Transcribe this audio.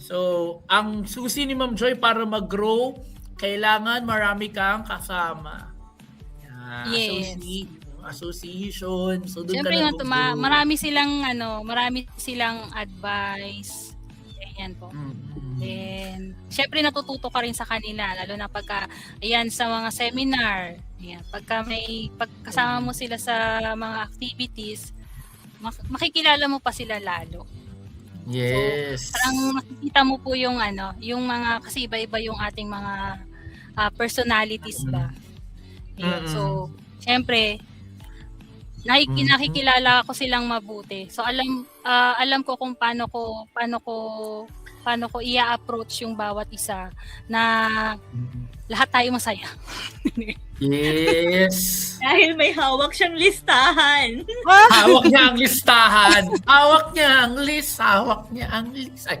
So, ang susi ni Ma'am Joy para mag-grow, kailangan marami kang kasama. Yes. Association. So, doon ka Siyempre nga nag-grow. marami silang advice. Ganyan po. Then, siyempre natututo ka rin sa kanila, lalo na pagka, ayan, sa mga seminar. Ayan, pagkasama mo sila sa mga activities, makikilala mo pa sila lalo. Yes. So, parang makikita mo po yung yung mga, kasi iba-iba yung ating mga personalities ba. Ayan, so, siyempre, nakikilala ko silang mabuti. So, alam ko kung paano ko i-approach yung bawat isa na lahat tayo masaya. Yes. Dahil may hawak siyang listahan. Hawak niya ang listahan. Hawak niya ang list. Ay.